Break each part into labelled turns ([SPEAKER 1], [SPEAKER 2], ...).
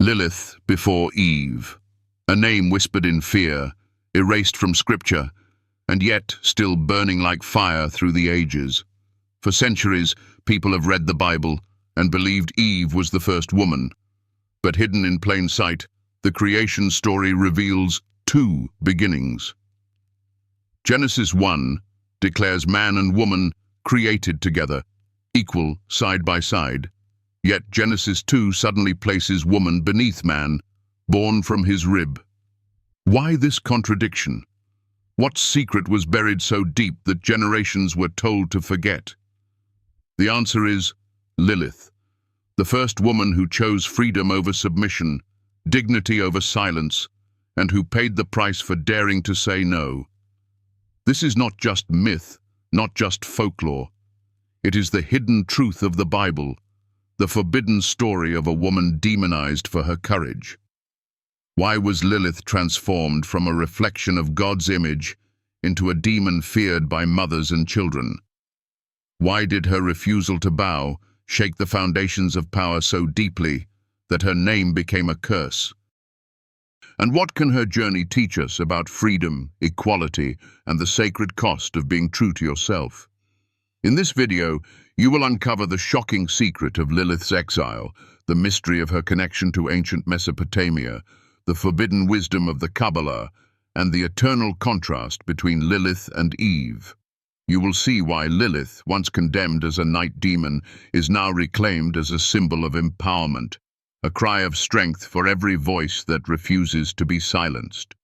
[SPEAKER 1] Lilith before Eve, a name whispered in fear, erased from scripture, and yet still burning like fire through the ages. For centuries, people have read the Bible and believed Eve was the first woman. But hidden in plain sight, the creation story reveals two beginnings. Genesis 1 declares man and woman created together, equal side by side. Yet Genesis 2 suddenly places woman beneath man, born from his rib. Why this contradiction? What secret was buried so deep that generations were told to forget? The answer is Lilith, the first woman who chose freedom over submission, dignity over silence, and who paid the price for daring to say no. This is not just myth, not just folklore. It is the hidden truth of the Bible, the forbidden story of a woman demonized for her courage. Why was Lilith transformed from a reflection of God's image into a demon feared by mothers and children? Why did her refusal to bow shake the foundations of power so deeply that her name became a curse? And what can her journey teach us about freedom, equality, and the sacred cost of being true to yourself? In this video, you will uncover the shocking secret of Lilith's exile, the mystery of her connection to ancient Mesopotamia, the forbidden wisdom of the Kabbalah, and the eternal contrast between Lilith and Eve. You will see why Lilith, once condemned as a night demon, is now reclaimed as a symbol of empowerment, a cry of strength for every voice that refuses to be silenced.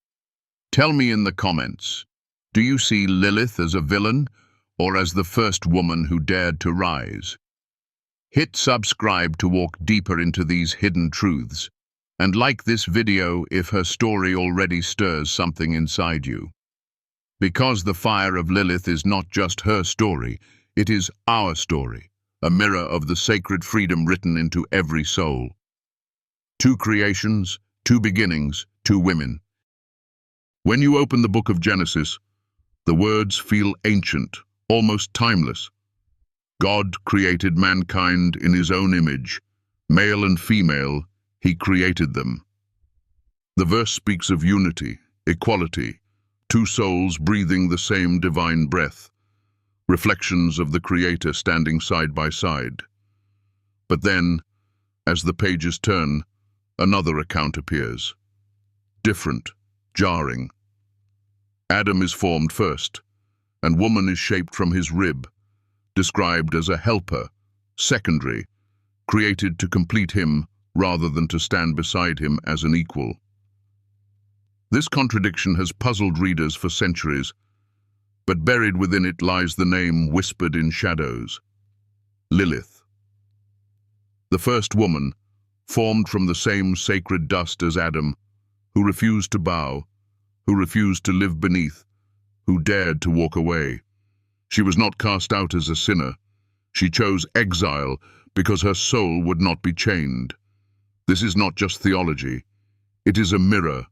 [SPEAKER 1] Tell me in the comments, do you see Lilith as a villain, or as the first woman who dared to rise? Hit subscribe to walk deeper into these hidden truths, and like this video if her story already stirs something inside you. Because the fire of Lilith is not just her story, it is our story, a mirror of the sacred freedom written into every soul. Two creations, two beginnings, two women. When you open the book of Genesis, the words feel ancient, almost timeless. God created mankind in his own image, male and female, he created them. The verse speaks of unity, equality, two souls breathing the same divine breath, reflections of the Creator standing side by side. But then, as the pages turn, another account appears. Different, jarring. Adam is formed first, and woman is shaped from his rib, described as a helper, secondary, created to complete him rather than to stand beside him as an equal. This contradiction has puzzled readers for centuries, but buried within it lies the name whispered in shadows: Lilith. The first woman, formed from the same sacred dust as Adam, who refused to bow, who refused to live beneath, who dared to walk away. She was not cast out as a sinner. She chose exile because her soul would not be chained. This is not just theology. It is a mirror.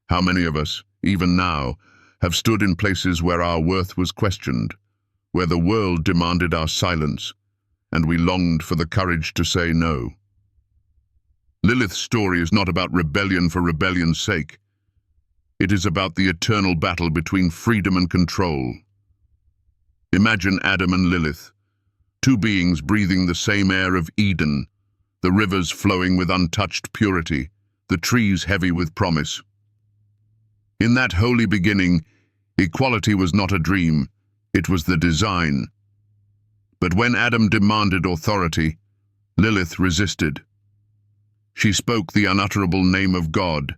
[SPEAKER 1] How many of us, even now, have stood in places where our worth was questioned, where the world demanded our silence, and we longed for the courage to say no? Lilith's story is not about rebellion for rebellion's sake. It is about the eternal battle between freedom and control. Imagine Adam and Lilith, two beings breathing the same air of Eden, the rivers flowing with untouched purity, the trees heavy with promise. In that holy beginning, equality was not a dream, it was the design. But when Adam demanded authority, Lilith resisted. She spoke the unutterable name of God,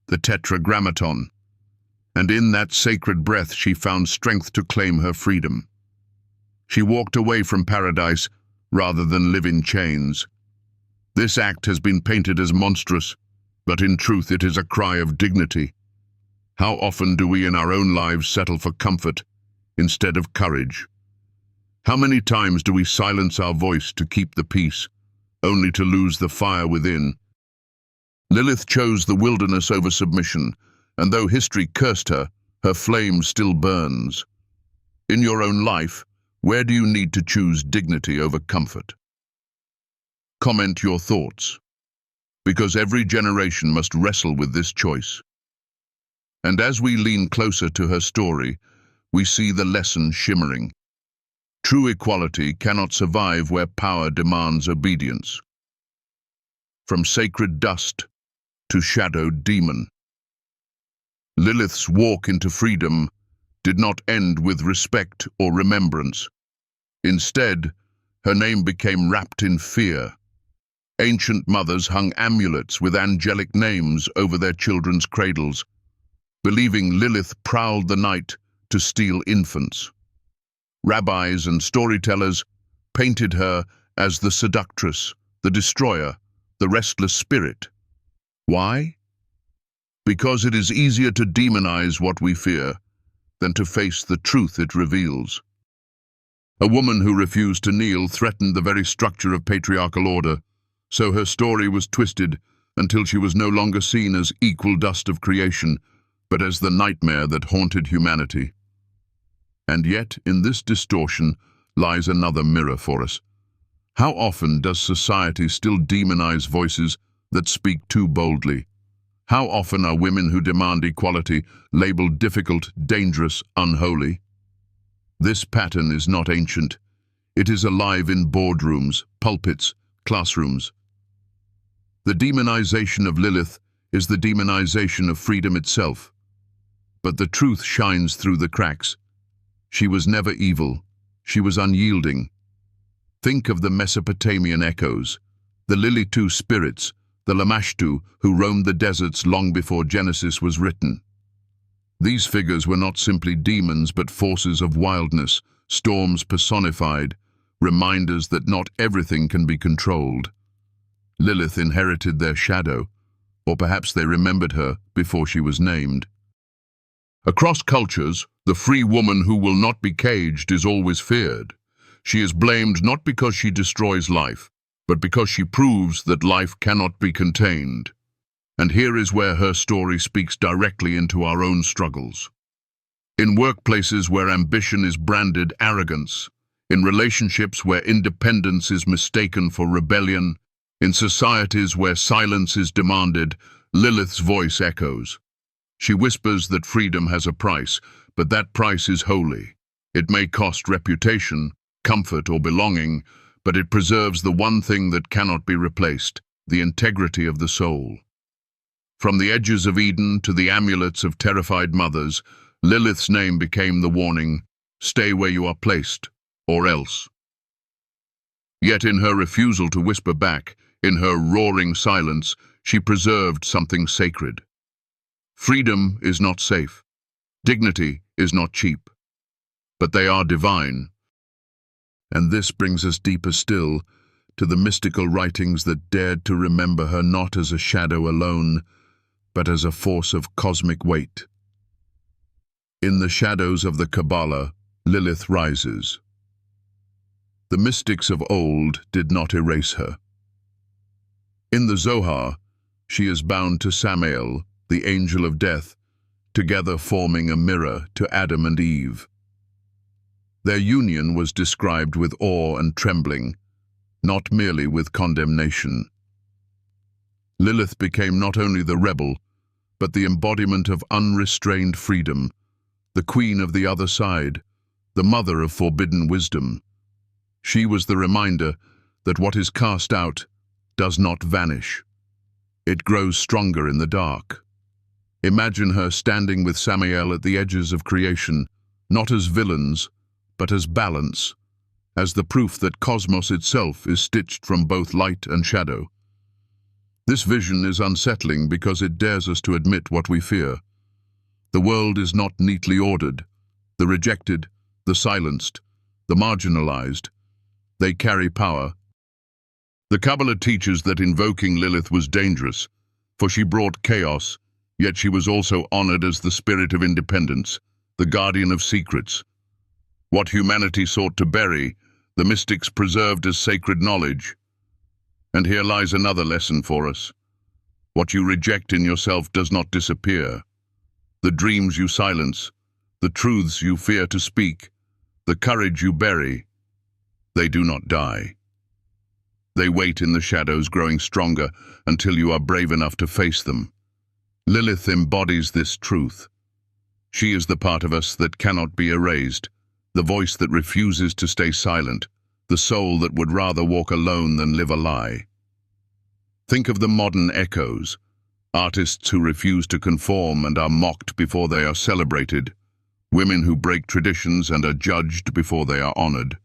[SPEAKER 1] the Tetragrammaton, and in that sacred breath she found strength to claim her freedom. She walked away from paradise rather than live in chains. This act has been painted as monstrous, but in truth it is a cry of dignity. How often do we in our own lives settle for comfort instead of courage? How many times do we silence our voice to keep the peace, only to lose the fire within? Lilith chose the wilderness over submission, and though history cursed her, her flame still burns. In your own life, where do you need to choose dignity over comfort? Comment your thoughts. because every generation must wrestle with this choice. And as we lean closer to her story, we see the lesson shimmering. True equality cannot survive where power demands obedience. From sacred dust to shadowed demon, Lilith's walk into freedom did not end with respect or remembrance. Instead, her name became wrapped in fear. Ancient mothers hung amulets with angelic names over their children's cradles, believing Lilith prowled the night to steal infants. Rabbis and storytellers painted her as the seductress, the destroyer, the restless spirit. Why? Because it is easier to demonize what we fear than to face the truth it reveals. A woman who refused to kneel threatened the very structure of patriarchal order, so her story was twisted until she was no longer seen as equal dust of creation, but as the nightmare that haunted humanity. And yet, in this distortion lies another mirror for us. How often does society still demonize voices that speak too boldly? How often are women who demand equality labeled difficult, dangerous, unholy? This pattern is not ancient. It is alive in boardrooms, pulpits, classrooms. The demonization of Lilith is the demonization of freedom itself. But the truth shines through the cracks. She was never evil. She was unyielding. Think of the Mesopotamian echoes, the Lilitu spirits, the Lamashtu who roamed the deserts long before Genesis was written. These figures were not simply demons but forces of wildness, storms personified, reminders that not everything can be controlled. Lilith inherited their shadow, or perhaps they remembered her before she was named. Across cultures, the free woman who will not be caged is always feared. She is blamed not because she destroys life, but because she proves that life cannot be contained. And here is where her story speaks directly into our own struggles. In workplaces where ambition is branded arrogance, in relationships where independence is mistaken for rebellion, in societies where silence is demanded, Lilith's voice echoes. She whispers that freedom has a price, but that price is holy. It may cost reputation, comfort, or belonging, but it preserves the one thing that cannot be replaced, the integrity of the soul. From the edges of Eden to the amulets of terrified mothers, Lilith's name became the warning, stay where you are placed, or else. Yet in her refusal to whisper back, in her roaring silence, she preserved something sacred. Freedom is not safe. Dignity is not cheap. But they are divine. And this brings us deeper still to the mystical writings that dared to remember her not as a shadow alone, but as a force of cosmic weight. In the shadows of the Kabbalah, Lilith rises. The mystics of old did not erase her. In the Zohar, she is bound to Samael, the angel of death, together forming a mirror to Adam and Eve. Their union was described with awe and trembling, not merely with condemnation. Lilith became not only the rebel, but the embodiment of unrestrained freedom, the queen of the other side, the mother of forbidden wisdom. She was the reminder that what is cast out does not vanish. It grows stronger in the dark. Imagine her standing with Samael at the edges of creation, not as villains, but as balance, as the proof that cosmos itself is stitched from both light and shadow. This vision is unsettling because it dares us to admit what we fear. The world is not neatly ordered. The rejected, the silenced, the marginalized, they carry power. The Kabbalah teaches that invoking Lilith was dangerous, for she brought chaos, yet she was also honored as the spirit of independence, the guardian of secrets. What humanity sought to bury, the mystics preserved as sacred knowledge. And here lies another lesson for us. What you reject in yourself does not disappear. The dreams you silence, the truths you fear to speak, the courage you bury, they do not die. They wait in the shadows, growing stronger until you are brave enough to face them. Lilith embodies this truth. She is the part of us that cannot be erased, the voice that refuses to stay silent, the soul that would rather walk alone than live a lie. Think of the modern echoes, artists who refuse to conform and are mocked before they are celebrated, women who break traditions and are judged before they are honored,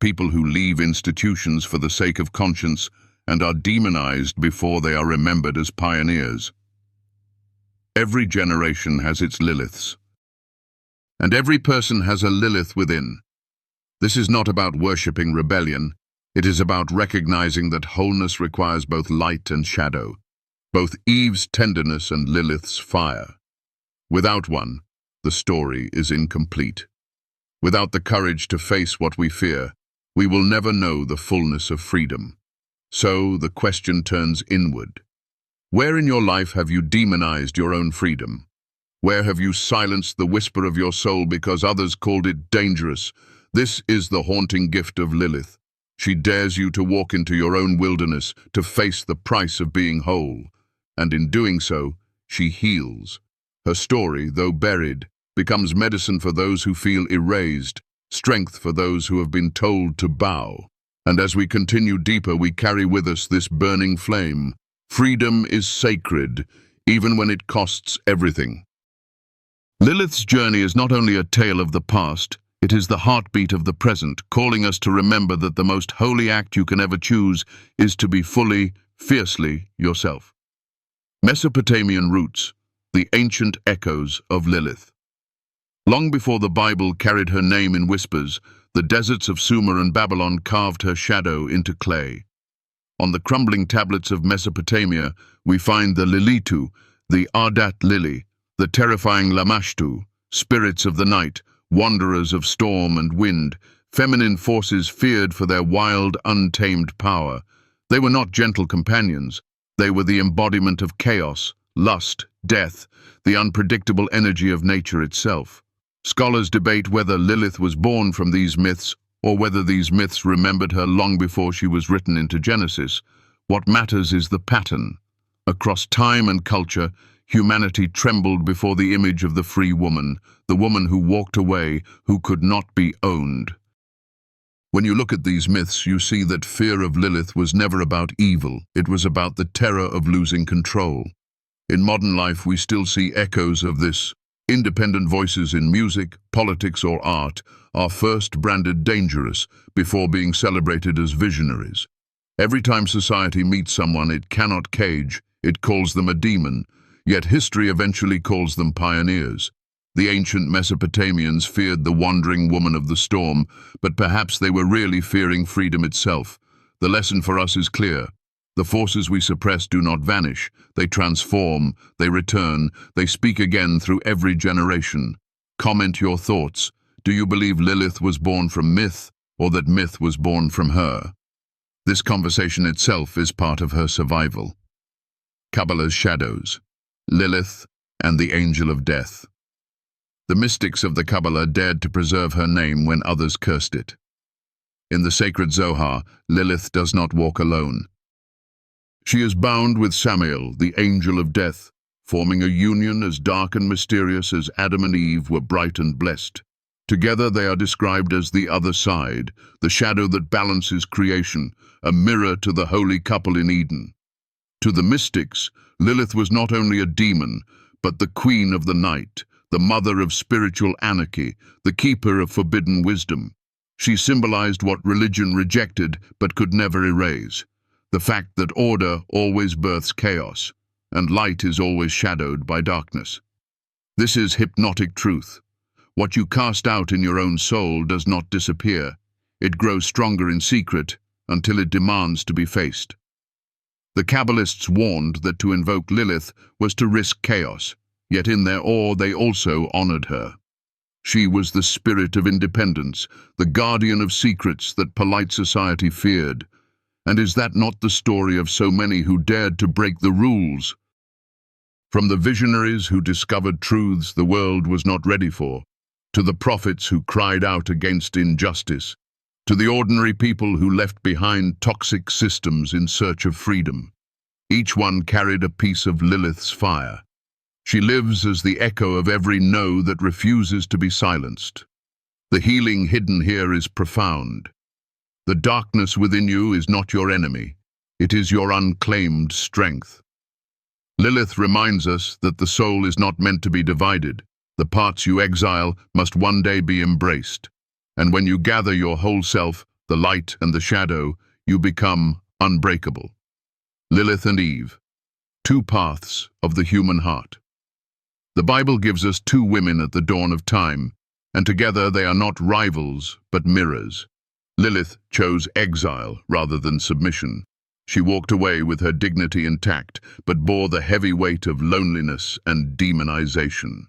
[SPEAKER 1] people who leave institutions for the sake of conscience and are demonized before they are remembered as pioneers. Every generation has its Liliths, and every person has a Lilith within. This is not about worshipping rebellion. It is about recognizing that wholeness requires both light and shadow, both Eve's tenderness and Lilith's fire. Without one, the story is incomplete. Without the courage to face what we fear, we will never know the fullness of freedom. So the question turns inward. Where in your life have you demonized your own freedom? Where have you silenced the whisper of your soul because others called it dangerous? This is the haunting gift of Lilith. She dares you to walk into your own wilderness, to face the price of being whole. And in doing so, she heals. Her story, though buried, becomes medicine for those who feel erased, strength for those who have been told to bow. And as we continue deeper, we carry with us this burning flame. Freedom is sacred, even when it costs everything. Lilith's journey is not only a tale of the past, it is the heartbeat of the present, calling us to remember that the most holy act you can ever choose is to be fully, fiercely yourself. Mesopotamian roots, the ancient echoes of Lilith. Long before the Bible carried her name in whispers, the deserts of Sumer and Babylon carved her shadow into clay. On the crumbling tablets of Mesopotamia, we find the Lilitu, the Ardat lily, the terrifying Lamashtu, spirits of the night, wanderers of storm and wind, feminine forces feared for their wild, untamed power. They were not gentle companions. They were the embodiment of chaos, lust, death, the unpredictable energy of nature itself. Scholars debate whether Lilith was born from these myths or whether these myths remembered her long before she was written into Genesis. What matters is the pattern. Across time and culture, humanity trembled before the image of the free woman, the woman who walked away, who could not be owned. When you look at these myths, you see that fear of Lilith was never about evil. It was about the terror of losing control. In modern life, we still see echoes of this. Independent voices in music, politics, or art are first branded dangerous before being celebrated as visionaries. Every time society meets someone it cannot cage, it calls them a demon, yet history eventually calls them pioneers. The ancient Mesopotamians feared the wandering woman of the storm, but perhaps they were really fearing freedom itself. The lesson for us is clear. The forces we suppress do not vanish. They transform, they return, they speak again through every generation. Comment your thoughts. Do you believe Lilith was born from myth, or that myth was born from her? This conversation itself is part of her survival. Kabbalah's shadows. Lilith and the angel of death. The mystics of the Kabbalah dared to preserve her name when others cursed it. In the sacred Zohar, Lilith does not walk alone. She is bound with Samael, the angel of death, forming a union as dark and mysterious as Adam and Eve were bright and blessed. Together they are described as the other side, the shadow that balances creation, a mirror to the holy couple in Eden. To the mystics, Lilith was not only a demon, but the queen of the night, the mother of spiritual anarchy, the keeper of forbidden wisdom. She symbolized what religion rejected but could never erase. The fact that order always births chaos, and light is always shadowed by darkness. This is hypnotic truth. What you cast out in your own soul does not disappear. It grows stronger in secret until it demands to be faced. The Kabbalists warned that to invoke Lilith was to risk chaos, yet in their awe they also honored her. She was the spirit of independence, the guardian of secrets that polite society feared. And is that not the story of so many who dared to break the rules? From the visionaries who discovered truths the world was not ready for, to the prophets who cried out against injustice, to the ordinary people who left behind toxic systems in search of freedom. Each one carried a piece of Lilith's fire. She lives as the echo of every no that refuses to be silenced. The healing hidden here is profound. The darkness within you is not your enemy. It is your unclaimed strength. Lilith reminds us that the soul is not meant to be divided. The parts you exile must one day be embraced. And when you gather your whole self, the light and the shadow, you become unbreakable. Lilith and Eve, two paths of the human heart. The Bible gives us two women at the dawn of time, and together they are not rivals, but mirrors. Lilith chose exile rather than submission. She walked away with her dignity intact, but bore the heavy weight of loneliness and demonization.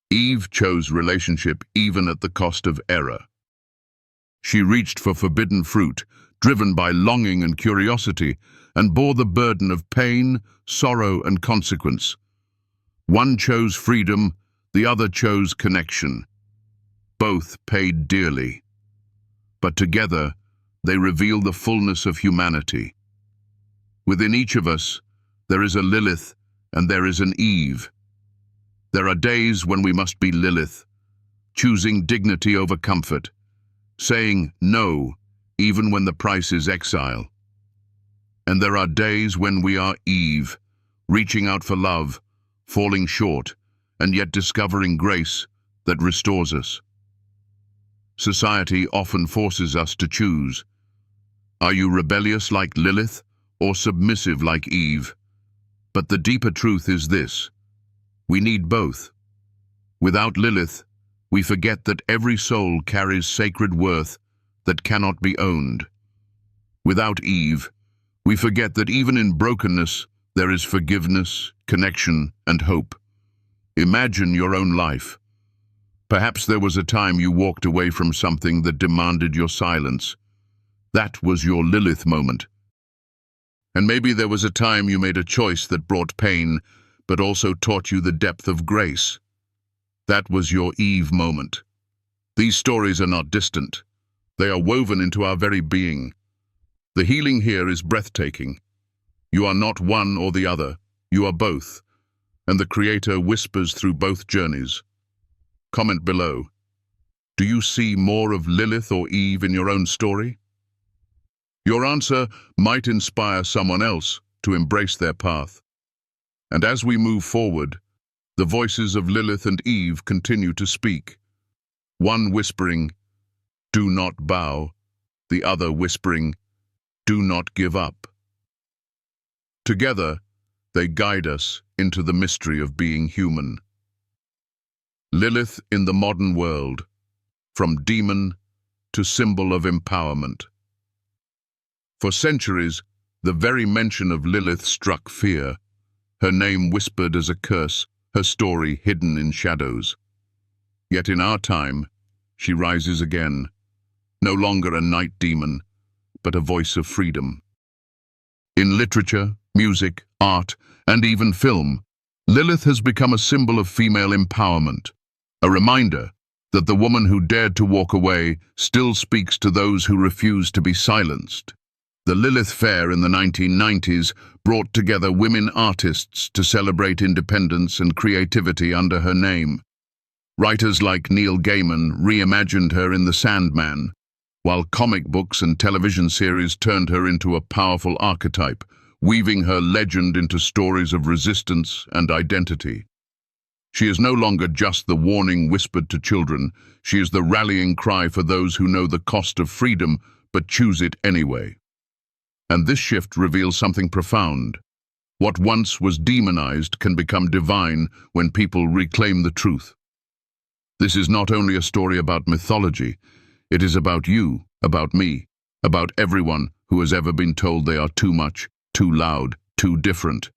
[SPEAKER 1] Eve chose relationship even at the cost of error. She reached for forbidden fruit, driven by longing and curiosity, and bore the burden of pain, sorrow, and consequence. One chose freedom, the other chose connection. Both paid dearly. But together, they reveal the fullness of humanity. Within each of us, there is a Lilith and there is an Eve. There are days when we must be Lilith, choosing dignity over comfort, saying no, even when the price is exile. And there are days when we are Eve, reaching out for love, falling short, and yet discovering grace that restores us. Society often forces us to choose. Are you rebellious like Lilith or submissive like Eve? But the deeper truth is this: we need both. Without Lilith, we forget that every soul carries sacred worth that cannot be owned. Without Eve, we forget that even in brokenness, there is forgiveness, connection, and hope. Imagine your own life. Perhaps there was a time you walked away from something that demanded your silence. That was your Lilith moment. And maybe there was a time you made a choice that brought pain, but also taught you the depth of grace. That was your Eve moment. These stories are not distant. They are woven into our very being. The healing here is breathtaking. You are not one or the other. You are both. And the Creator whispers through both journeys. Comment below. Do you see more of Lilith or Eve in your own story? Your answer might inspire someone else to embrace their path. And as we move forward, the voices of Lilith and Eve continue to speak. One whispering, "Do not bow," the other whispering, "Do not give up." Together, they guide us into the mystery of being human. Lilith in the modern world, from demon to symbol of empowerment. For centuries, the very mention of Lilith struck fear, her name whispered as a curse, her story hidden in shadows. Yet in our time, she rises again, no longer a night demon, but a voice of freedom. In literature, music, art, and even film, Lilith has become a symbol of female empowerment, a reminder that the woman who dared to walk away still speaks to those who refuse to be silenced. The Lilith Fair in the 1990s brought together women artists to celebrate independence and creativity under her name. Writers like Neil Gaiman reimagined her in The Sandman, while comic books and television series turned her into a powerful archetype, weaving her legend into stories of resistance and identity. She is no longer just the warning whispered to children. She is the rallying cry for those who know the cost of freedom but choose it anyway. And this shift reveals something profound. What once was demonized can become divine when people reclaim the truth. This is not only a story about mythology, it is about you, about me, about everyone who has ever been told they are too much, too loud, too different.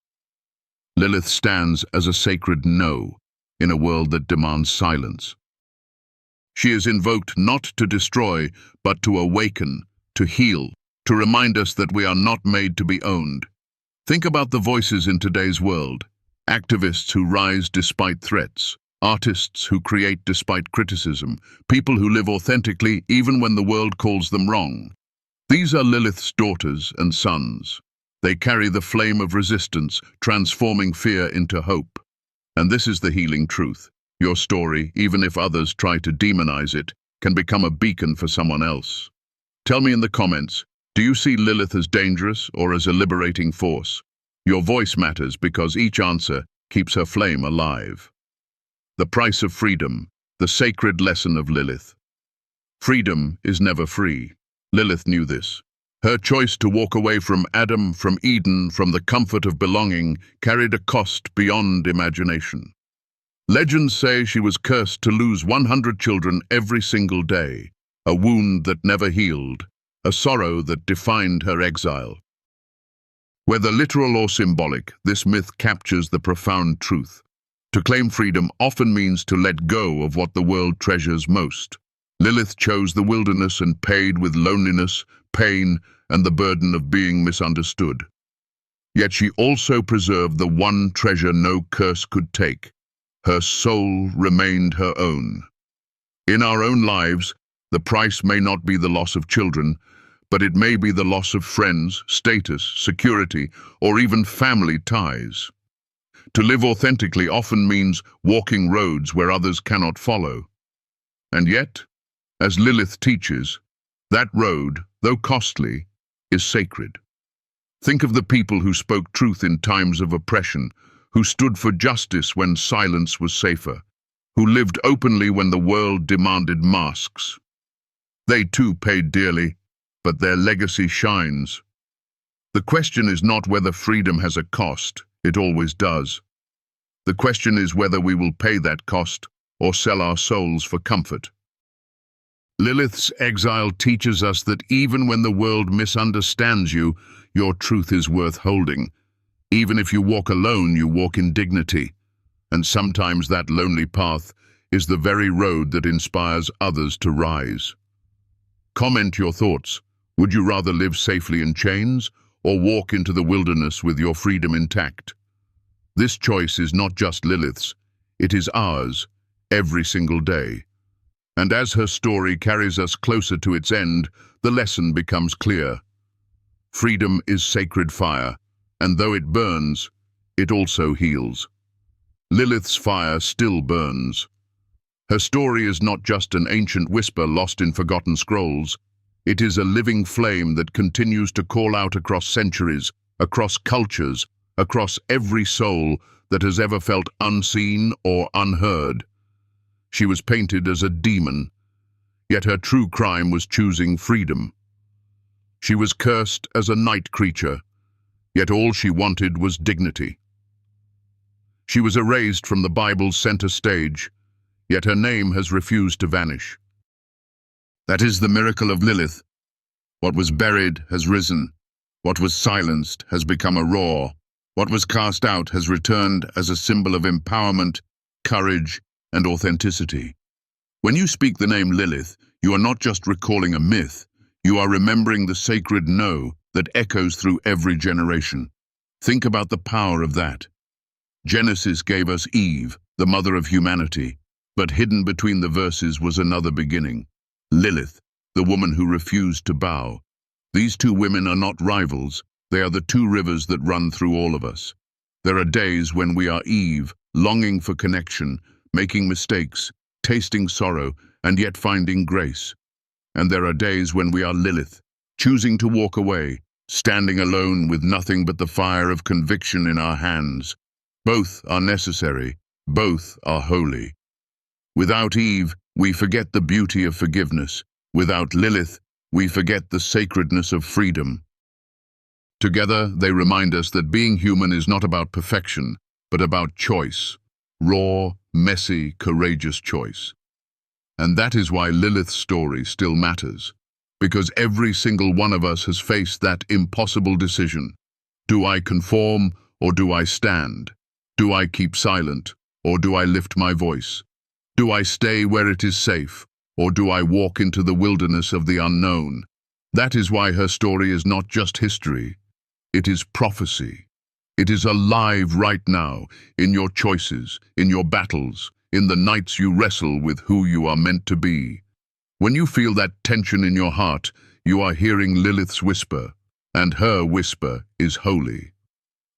[SPEAKER 1] Lilith stands as a sacred no in a world that demands silence. She is invoked not to destroy, but to awaken, to heal, to remind us that we are not made to be owned. Think about the voices in today's world, activists who rise despite threats, artists who create despite criticism, people who live authentically even when the world calls them wrong. These are Lilith's daughters and sons. They carry the flame of resistance, transforming fear into hope. And this is the healing truth. Your story, even if others try to demonize it, can become a beacon for someone else. Tell me in the comments, do you see Lilith as dangerous or as a liberating force? Your voice matters because each answer keeps her flame alive. The price of freedom, the sacred lesson of Lilith. Freedom is never free. Lilith knew this. Her choice to walk away from Adam, from Eden, from the comfort of belonging, carried a cost beyond imagination. Legends say she was cursed to lose 100 children every single day, a wound that never healed, a sorrow that defined her exile. Whether literal or symbolic, this myth captures the profound truth. To claim freedom often means to let go of what the world treasures most. Lilith chose the wilderness and paid with loneliness, pain, and the burden of being misunderstood. Yet she also preserved the one treasure no curse could take. Her soul remained her own. In our own lives, the price may not be the loss of children, but it may be the loss of friends, status, security, or even family ties. To live authentically often means walking roads where others cannot follow. And yet, as Lilith teaches, that road, though costly, is sacred. Think of the people who spoke truth in times of oppression, who stood for justice when silence was safer, who lived openly when the world demanded masks. They too paid dearly, but their legacy shines. The question is not whether freedom has a cost, it always does. The question is whether we will pay that cost or sell our souls for comfort. Lilith's exile teaches us that even when the world misunderstands you, your truth is worth holding. Even if you walk alone, you walk in dignity. And sometimes that lonely path is the very road that inspires others to rise. Comment your thoughts. Would you rather live safely in chains or walk into the wilderness with your freedom intact? This choice is not just Lilith's, it is ours, every single day. And as her story carries us closer to its end, the lesson becomes clear. Freedom is sacred fire, and though it burns, it also heals. Lilith's fire still burns. Her story is not just an ancient whisper lost in forgotten scrolls. It is a living flame that continues to call out across centuries, across cultures, across every soul that has ever felt unseen or unheard. She was painted as a demon, yet her true crime was choosing freedom. She was cursed as a night creature, yet all she wanted was dignity. She was erased from the Bible's center stage, yet her name has refused to vanish. That is the miracle of Lilith. What was buried has risen. What was silenced has become a roar. What was cast out has returned as a symbol of empowerment, courage, and authenticity. When you speak the name Lilith, you are not just recalling a myth, you are remembering the sacred no that echoes through every generation. Think about the power of that. Genesis gave us Eve, the mother of humanity, but hidden between the verses was another beginning. Lilith, the woman who refused to bow. These two women are not rivals, they are the two rivers that run through all of us. There are days when we are Eve, longing for connection, making mistakes, tasting sorrow, and yet finding grace. And there are days when we are Lilith, choosing to walk away, standing alone with nothing but the fire of conviction in our hands. Both are necessary, both are holy. Without Eve, we forget the beauty of forgiveness. Without Lilith, we forget the sacredness of freedom. Together, they remind us that being human is not about perfection, but about choice. Raw, messy, courageous choice. And that is why Lilith's story still matters. Because every single one of us has faced that impossible decision. Do I conform or do I stand? Do I keep silent or do I lift my voice? Do I stay where it is safe or do I walk into the wilderness of the unknown? That is why her story is not just history. It is prophecy. It is alive right now, in your choices, in your battles, in the nights you wrestle with who you are meant to be. When you feel that tension in your heart, you are hearing Lilith's whisper, and her whisper is holy.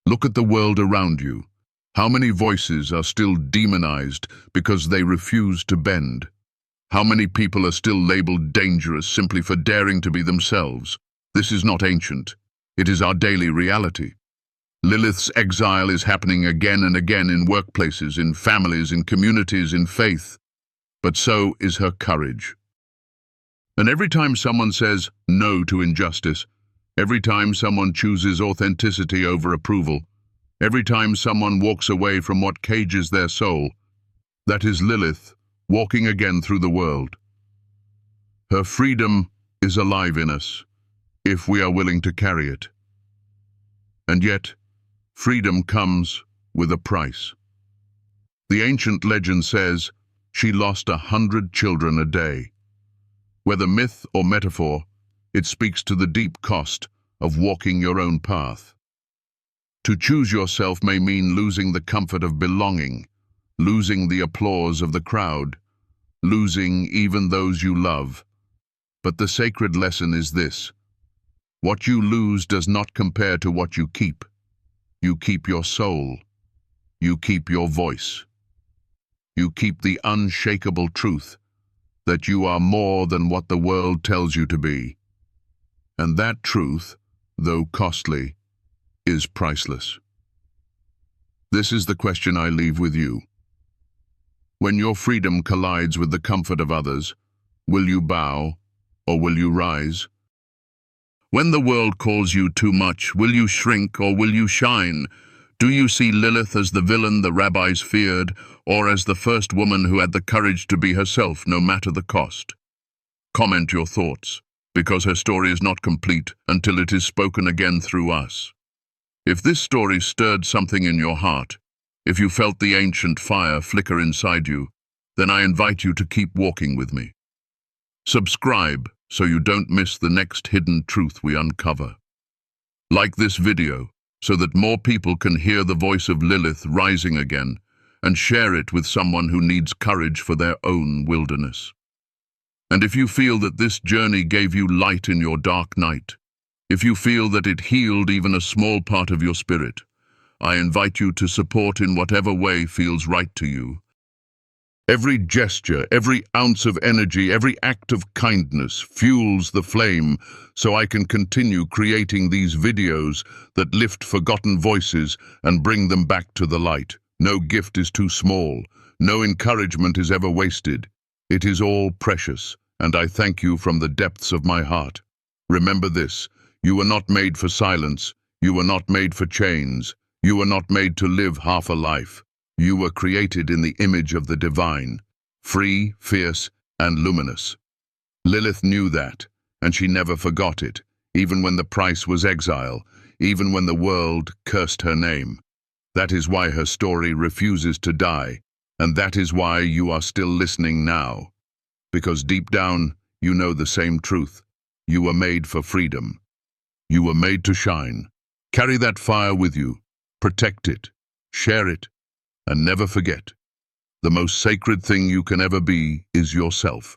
[SPEAKER 1] Look at the world around you. How many voices are still demonized because they refuse to bend? How many people are still labeled dangerous simply for daring to be themselves? This is not ancient. It is our daily reality. Lilith's exile is happening again and again in workplaces, in families, in communities, in faith. But so is her courage. And every time someone says no to injustice, every time someone chooses authenticity over approval, every time someone walks away from what cages their soul, that is Lilith walking again through the world. Her freedom is alive in us, if we are willing to carry it. And yet, freedom comes with a price. The ancient legend says she lost 100 children a day. Whether myth or metaphor, it speaks to the deep cost of walking your own path. To choose yourself may mean losing the comfort of belonging, losing the applause of the crowd, losing even those you love. But the sacred lesson is this: what you lose does not compare to what you keep. You keep your soul. You keep your voice. You keep the unshakable truth that you are more than what the world tells you to be. And that truth, though costly, is priceless. This is the question I leave with you. When your freedom collides with the comfort of others, will you bow or will you rise? When the world calls you too much, will you shrink or will you shine? Do you see Lilith as the villain the rabbis feared, or as the first woman who had the courage to be herself no matter the cost? Comment your thoughts, because her story is not complete until it is spoken again through us. If this story stirred something in your heart, if you felt the ancient fire flicker inside you, then I invite you to keep walking with me. Subscribe so you don't miss the next hidden truth we uncover. Like this video so that more people can hear the voice of Lilith rising again, and share it with someone who needs courage for their own wilderness. And if you feel that this journey gave you light in your dark night, if you feel that it healed even a small part of your spirit, I invite you to support in whatever way feels right to you. Every gesture, every ounce of energy, every act of kindness fuels the flame so I can continue creating these videos that lift forgotten voices and bring them back to the light. No gift is too small. No encouragement is ever wasted. It is all precious, and I thank you from the depths of my heart. Remember this: you were not made for silence. You were not made for chains. You were not made to live half a life. You were created in the image of the divine, free, fierce, and luminous. Lilith knew that, and she never forgot it, even when the price was exile, even when the world cursed her name. That is why her story refuses to die, and that is why you are still listening now. Because deep down, you know the same truth. You were made for freedom. You were made to shine. Carry that fire with you. Protect it. Share it. And never forget, the most sacred thing you can ever be is yourself.